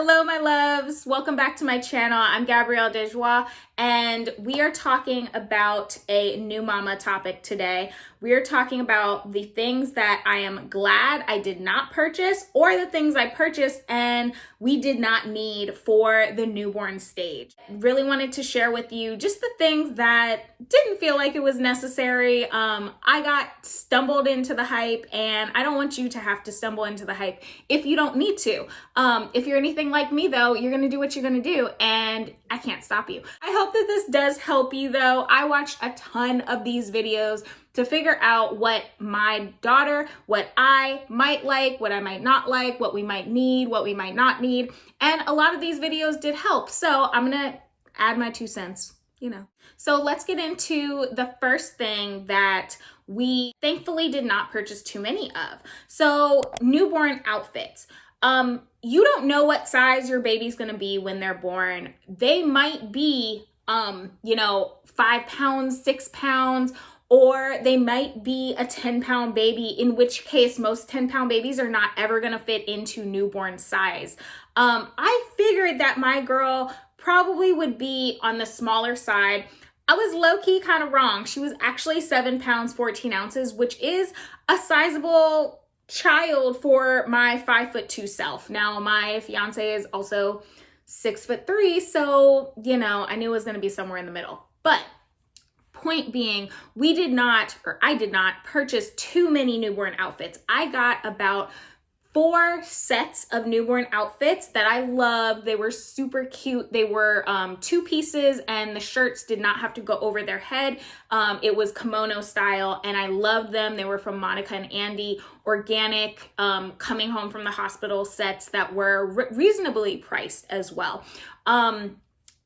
Hello, my loves. Welcome back to my channel. I'm Gabrielle Dejoie, and we are talking about a new mama topic today. We are talking about the things that I am glad I did not purchase, or the things I purchased and we did not need for the newborn stage. Really wanted to share with you just the things that didn't feel like it was necessary. I got stumbled into the hype, and I don't want you to have to stumble into the hype if you don't need to. If you're anything like me though, you're gonna do what you're gonna do, and I can't stop you. I hope that this does help you though. I watched a ton of these videos to figure out what my daughter, what I might like, what I might not like, what we might need, what we might not need. And a lot of these videos did help. So I'm gonna add my 2 cents, you know. So let's get into the first thing that we thankfully did not purchase too many of. So newborn outfits. You don't know what size your baby's gonna be when they're born. They might be, 5 pounds, 6 pounds, or they might be a 10-pound baby, in which case most 10-pound babies are not ever gonna fit into newborn size. I figured that my girl probably would be on the smaller side. I was low-key kind of wrong. She was actually 7 pounds, 14 ounces, which is a sizable child for my 5'2" self. Now, my fiance is also 6'3", so, I knew it was gonna be somewhere in the middle. But point being, I did not purchase too many newborn outfits. I got about 4 sets of newborn outfits that I love. They were super cute. They were 2 pieces, and the shirts did not have to go over their head. It was kimono style, and I loved them. They were from Monica and Andy, organic, coming home from the hospital sets that were reasonably priced as well.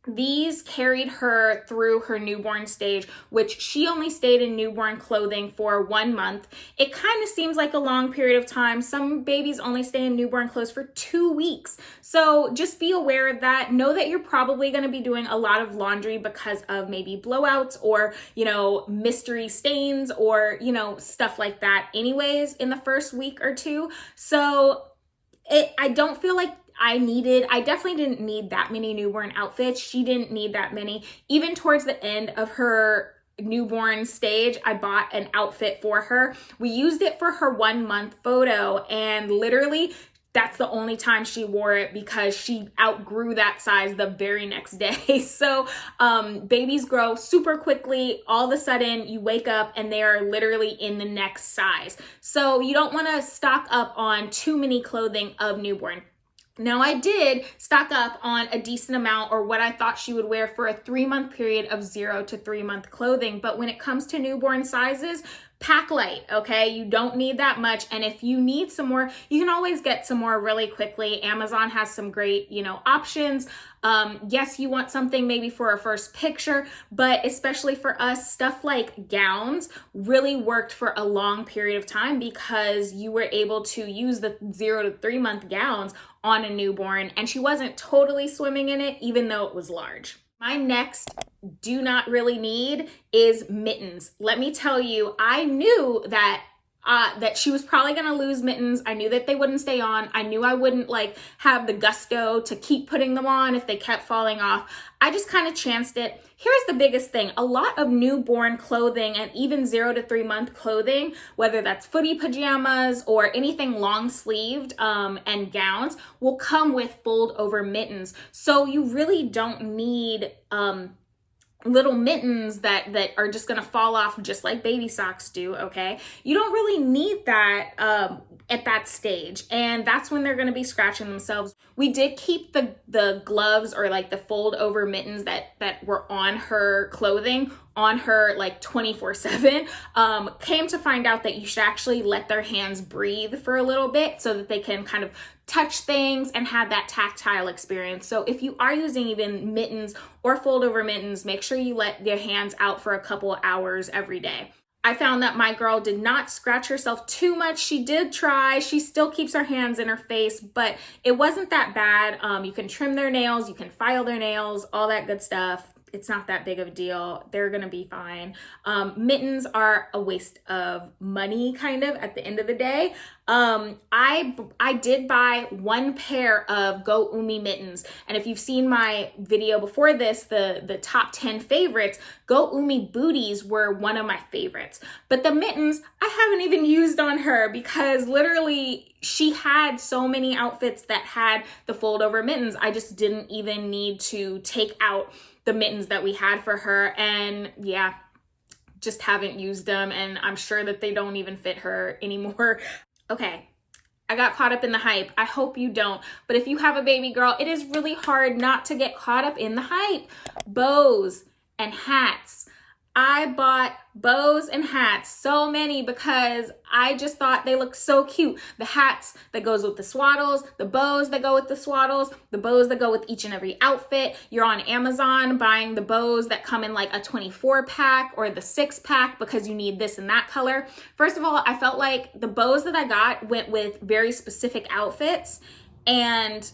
These carried her through her newborn stage, which she only stayed in newborn clothing for 1 month. It kind of seems like a long period of time. Some babies only stay in newborn clothes for 2 weeks. So just be aware of that. Know that you're probably going to be doing a lot of laundry because of maybe blowouts or, mystery stains or, stuff like that anyways in the first week or 2. So I don't feel like I definitely didn't need that many newborn outfits. She didn't need that many. Even towards the end of her newborn stage, I bought an outfit for her. We used it for her 1 month photo, and literally that's the only time she wore it because she outgrew that size the very next day. So babies grow super quickly. All of a sudden you wake up and they are literally in the next size. So you don't want to stock up on too many clothing of newborn. Now, I did stock up on a decent amount, or what I thought she would wear for a 3-month period of 0 to 3 month clothing. But when it comes to newborn sizes, pack light, okay? You don't need that much. And if you need some more, you can always get some more really quickly. Amazon has some great, options. Yes, you want something maybe for a first picture, but especially for us, stuff like gowns really worked for a long period of time because you were able to use the 0 to 3 month gowns on a newborn, and she wasn't totally swimming in it, even though it was large. My next do not really need is mittens. Let me tell you, I knew that she was probably gonna lose mittens. I knew that they wouldn't stay on. I knew I wouldn't have the gusto to keep putting them on if they kept falling off. I just kind of chanced it. Here's the biggest thing. A lot of newborn clothing and even 0 to 3 month clothing, whether that's footy pajamas or anything long sleeved and gowns, will come with fold over mittens. So you really don't need little mittens that are just gonna fall off just like baby socks do, okay? You don't really need that at that stage, and that's when they're gonna be scratching themselves. We did keep the gloves or the fold over mittens that were on her clothing on her 24/7. Came to find out that you should actually let their hands breathe for a little bit so that they can kind of touch things and have that tactile experience. So if you are using even mittens or fold over mittens, make sure you let your hands out for a couple of hours every day. I found that my girl did not scratch herself too much. She did try. She still keeps her hands in her face, but it wasn't that bad. You can trim their nails, you can file their nails, all that good stuff. It's not that big of a deal. They're gonna be fine. Mittens are a waste of money kind of at the end of the day. I did buy one pair of Go Umi mittens, and if you've seen my video before this, the top 10 favorites, Go Umi booties were one of my favorites. But the mittens, I haven't even used on her because literally she had so many outfits that had the fold over mittens. I just didn't even need to take out the mittens that we had for her, and yeah, just haven't used them, and I'm sure that they don't even fit her anymore. Okay, I got caught up in the hype. I hope you don't, but if you have a baby girl, it is really hard not to get caught up in the hype. Bows and hats. I bought bows and hats, so many, because I just thought they looked so cute. The hats that goes with the swaddles, the bows that go with the swaddles, the bows that go with each and every outfit. You're on Amazon buying the bows that come in like a 24 pack or the 6 pack because you need this and that color. First of all, I felt like the bows that I got went with very specific outfits, and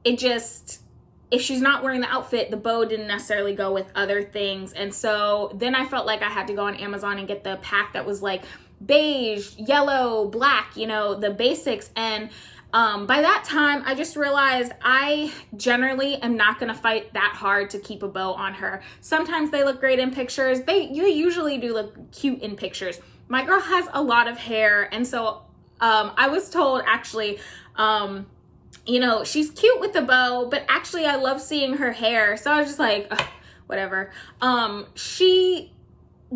it just, if she's not wearing the outfit, the bow didn't necessarily go with other things. And so then I felt like I had to go on Amazon and get the pack that was like beige, yellow, black, you know, the basics. And by that time, I just realized I generally am not going to fight that hard to keep a bow on her. Sometimes they look great in pictures. You usually do look cute in pictures. My girl has a lot of hair. And so I was told actually, you know, she's cute with the bow, but actually I love seeing her hair. So I was just like, ugh, whatever. She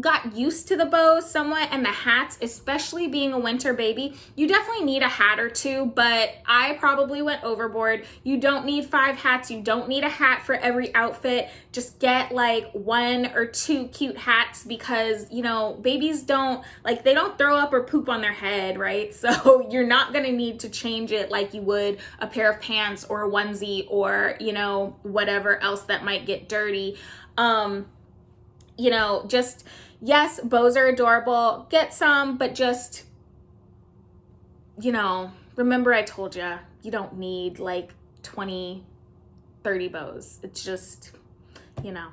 got used to the bows somewhat, and the hats, especially being a winter baby. You definitely need a hat or two, but I probably went overboard. You don't need 5 hats. You don't need a hat for every outfit. Just get like 1 or 2 cute hats, because, you know, babies don't, like, they don't throw up or poop on their head, right? So you're not gonna need to change it like you would a pair of pants or a onesie or, you know, whatever else that might get dirty. You know, just, yes, bows are adorable. Get some, but just, you know, remember I told you, you don't need like 20, 30 bows. It's just, you know.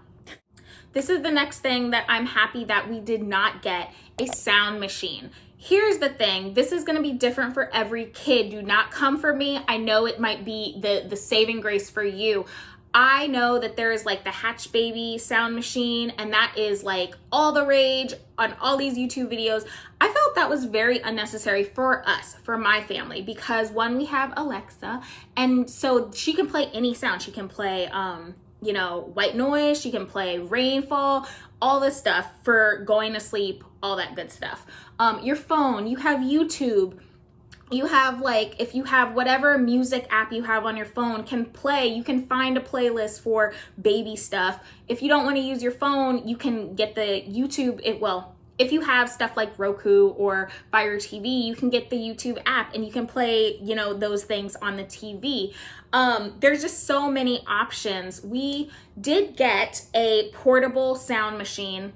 This is the next thing that I'm happy that we did not get, a sound machine. Here's the thing, this is gonna be different for every kid. Do not come for me. I know it might be the saving grace for you. I know that there is like the Hatch Baby sound machine, and that is like all the rage on all these YouTube videos. I felt that was very unnecessary for us, for my family, because one, we have Alexa, and so she can play any sound. She can play, you know, white noise, she can play rainfall, all this stuff for going to sleep, all that good stuff. Your phone, you have YouTube. You have like, if you have whatever music app you have on your phone can play, you can find a playlist for baby stuff. If you don't want to use your phone, you can get the YouTube, if you have stuff like Roku or Fire TV, you can get the YouTube app and you can play, you know, those things on the TV. There's just so many options. We did get a portable sound machine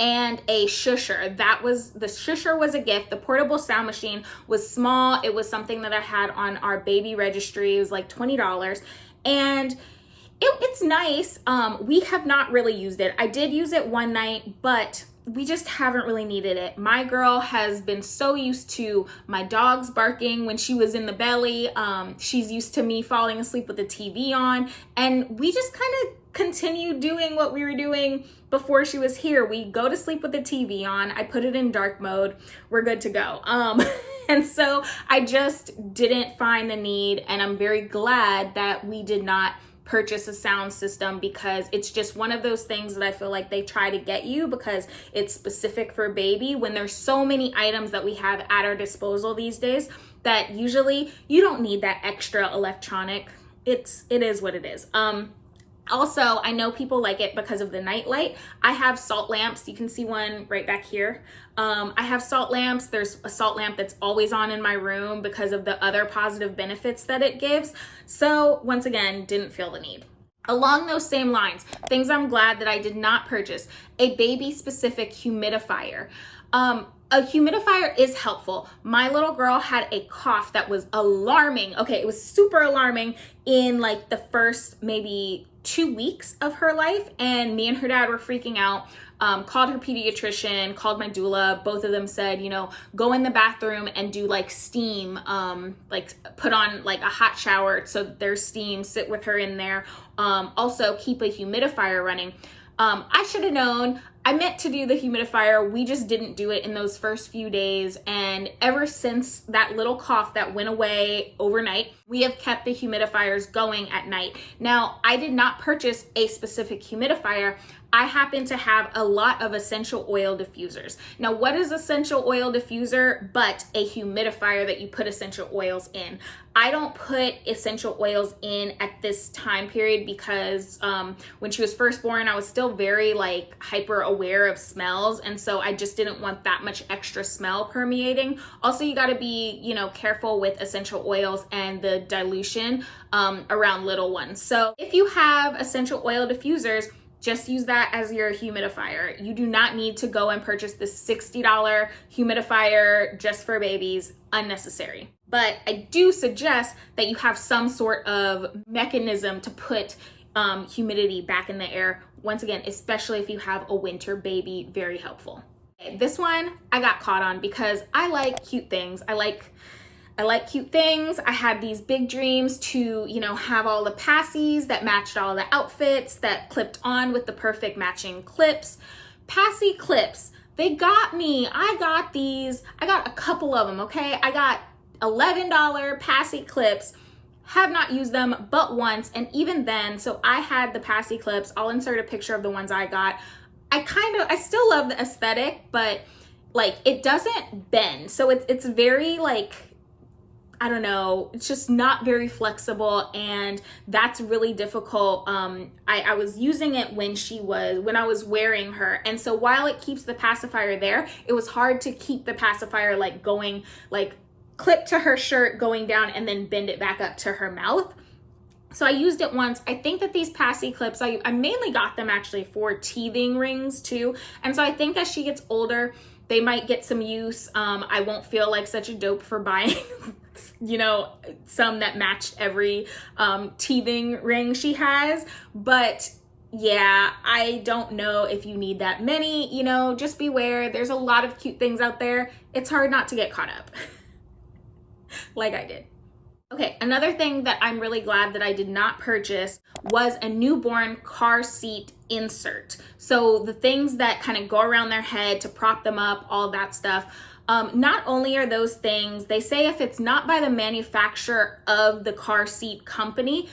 and a shusher. The shusher was a gift. The portable sound machine was small. It was something that I had on our baby registry. It was like $20. And it's nice. We have not really used it. I did use it one night, but we just haven't really needed it. My girl has been so used to my dogs barking when she was in the belly. She's used to me falling asleep with the TV on, and we just kind of continued doing what we were doing before she was here. We go to sleep with the TV on. I put it in dark mode. We're good to go. And so I just didn't find the need, and I'm very glad that we did not purchase a sound system, because it's just one of those things that I feel like they try to get you because it's specific for baby, when there's so many items that we have at our disposal these days that usually you don't need that extra electronic. It is what it is. Also, I know people like it because of the night light. I have salt lamps. You can see one right back here. I have salt lamps. There's a salt lamp that's always on in my room because of the other positive benefits that it gives. So once again, didn't feel the need. Along those same lines, things I'm glad that I did not purchase, a baby specific humidifier. A humidifier is helpful. My little girl had a cough that was alarming. Okay, it was super alarming in like the first maybe 2 weeks of her life, and me and her dad were freaking out. Called her pediatrician, called my doula. Both of them said, go in the bathroom and do like steam, like put on like a hot shower so there's steam, sit with her in there. Also keep a humidifier running. I should have known. I meant to do the humidifier. We just didn't do it in those first few days. And ever since that little cough that went away overnight, we have kept the humidifiers going at night. Now, I did not purchase a specific humidifier. I happen to have a lot of essential oil diffusers. Now, what is essential oil diffuser but a humidifier that you put essential oils in? I don't put essential oils in at this time period because when she was first born, I was still very like hyper aware of smells. And so I just didn't want that much extra smell permeating. Also, you gotta be, careful with essential oils and the dilution around little ones. So if you have essential oil diffusers, just use that as your humidifier. You do not need to go and purchase this $60 humidifier just for babies. Unnecessary. But I do suggest that you have some sort of mechanism to put humidity back in the air. Once again, especially if you have a winter baby, very helpful. Okay, this one I got caught on because I like cute things. I like cute things. I had these big dreams to, have all the passies that matched all the outfits that clipped on with the perfect matching clips. Passy clips, they got me. I got these. I got a couple of them, okay? I got $11 passy clips. Have not used them but once, and even then, so I had the passy clips. I'll insert a picture of the ones I got. I still love the aesthetic, but like it doesn't bend. So it's very like, I don't know, it's just not very flexible, and that's really difficult. I was using it when I was wearing her, and so while it keeps the pacifier there, it was hard to keep the pacifier like going, like clip to her shirt, going down, and then bend it back up to her mouth. So I used it once. I think that these passy clips, I mainly got them actually for teething rings too, and so I think as she gets older, they might get some use. I won't feel like such a dope for buying some that matched every teething ring she has. But yeah, I don't know if you need that many, just beware. There's a lot of cute things out there. It's hard not to get caught up like I did. Okay, another thing that I'm really glad that I did not purchase was a newborn car seat insert. So the things that kind of go around their head to prop them up, all that stuff. Not only are those things, they say if it's not by the manufacturer of the car seat company,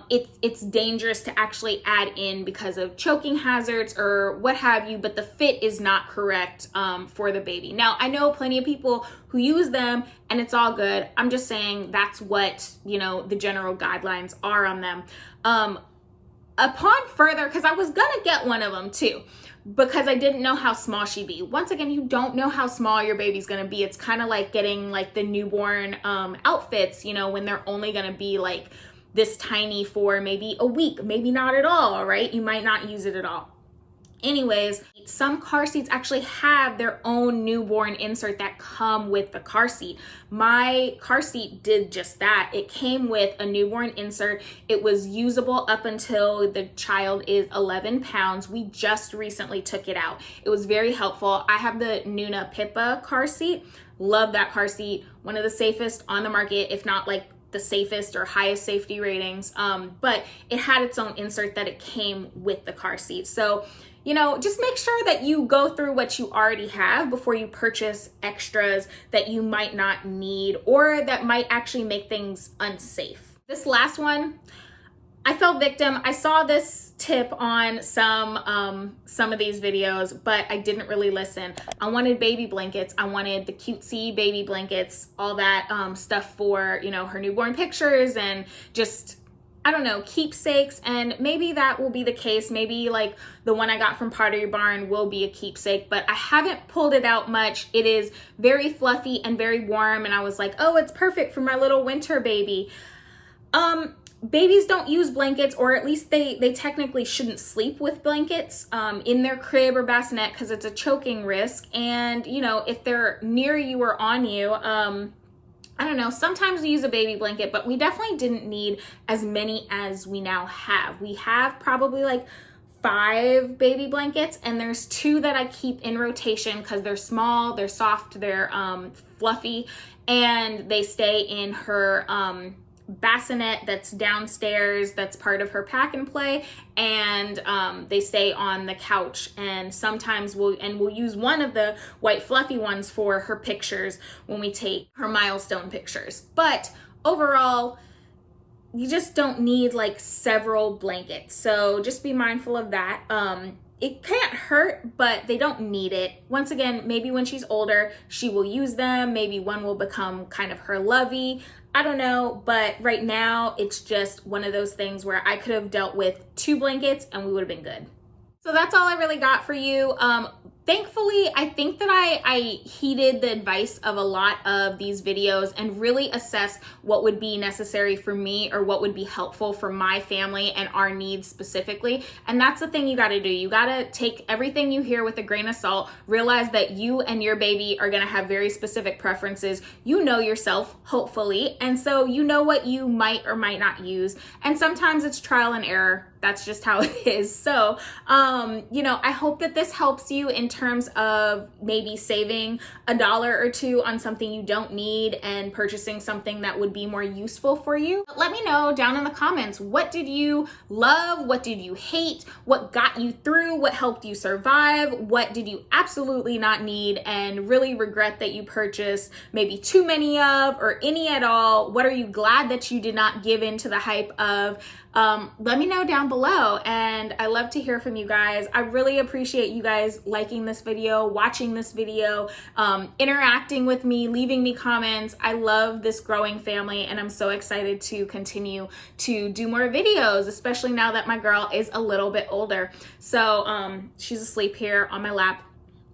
it's dangerous to actually add in because of choking hazards or what have you, but the fit is not correct for the baby. Now, I know plenty of people who use them and it's all good. I'm just saying that's what, the general guidelines are on them. Upon further, because I was gonna get one of them too, because I didn't know how small she'd be. Once again, you don't know how small your baby's gonna be. It's kind of like getting like the newborn outfits, when they're only gonna be like this tiny for maybe a week, maybe not at all, right? You might not use it at all. Anyways, some car seats actually have their own newborn insert that come with the car seat. My car seat did just that. It came with a newborn insert. It was usable up until the child is 11 pounds. We just recently took it out. It was very helpful. I have the Nuna Pippa car seat. Love that car seat. One of the safest on the market, if not like the safest or highest safety ratings. But it had its own insert that it came with the car seat. So, just make sure that you go through what you already have before you purchase extras that you might not need or that might actually make things unsafe. This last one, I fell victim. I saw this tip on some of these videos, but I didn't really listen. I wanted baby blankets. I wanted the cutesy baby blankets, all that stuff for, her newborn pictures and just, I don't know, keepsakes. And maybe that will be the case. Maybe like the one I got from Pottery Barn will be a keepsake, but I haven't pulled it out much. It is very fluffy and very warm. And I was like, oh, it's perfect for my little winter baby. babies don't use blankets, or at least they technically shouldn't sleep with blankets in their crib or bassinet because it's a choking risk. And, you know, if they're near you or on you, I don't know, sometimes we use a baby blanket, but we definitely didn't need as many as we now have. We have probably like 5 baby blankets, and there's 2 that I keep in rotation because they're small, they're soft, they're fluffy, and they stay in her bassinet that's downstairs, that's part of her pack and play, and they stay on the couch. And sometimes we'll use one of the white fluffy ones for her pictures when we take her milestone pictures. But overall, you just don't need like several blankets, so just be mindful of that. It can't hurt, but they don't need it. Once again, maybe when she's older, she will use them. Maybe one will become kind of her lovey. I don't know, but right now it's just one of those things where I could have dealt with 2 blankets and we would have been good. So that's all I really got for you. Thankfully, I think that I heeded the advice of a lot of these videos and really assessed what would be necessary for me or what would be helpful for my family and our needs specifically. And that's the thing you gotta do. You gotta take everything you hear with a grain of salt, realize that you and your baby are gonna have very specific preferences. You know yourself, hopefully, and so you know what you might or might not use. And sometimes it's trial and error. That's just how it is. So, you know, I hope that this helps you in terms of maybe saving $1 or $2 on something you don't need and purchasing something that would be more useful for you. Let me know down in the comments, what did you love? What did you hate? What got you through? What helped you survive? What did you absolutely not need and really regret that you purchased maybe too many of, or any at all? What are you glad that you did not give in to the hype of? Let me know down below, and I love to hear from you guys. I really appreciate you guys liking this video, watching this video, interacting with me, leaving me comments. I love this growing family, and I'm so excited to continue to do more videos, especially now that my girl is a little bit older. So she's asleep here on my lap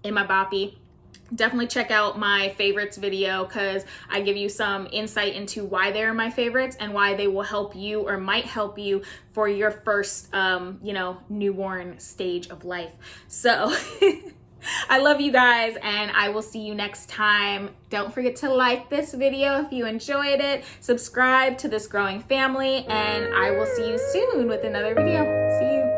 in my boppy. Definitely check out my favorites video because I give you some insight into why they're my favorites and why they will help you or might help you for your first, you know, newborn stage of life. So I love you guys, and I will see you next time. Don't forget to like this video if you enjoyed it, subscribe to this growing family, and I will see you soon with another video. See you.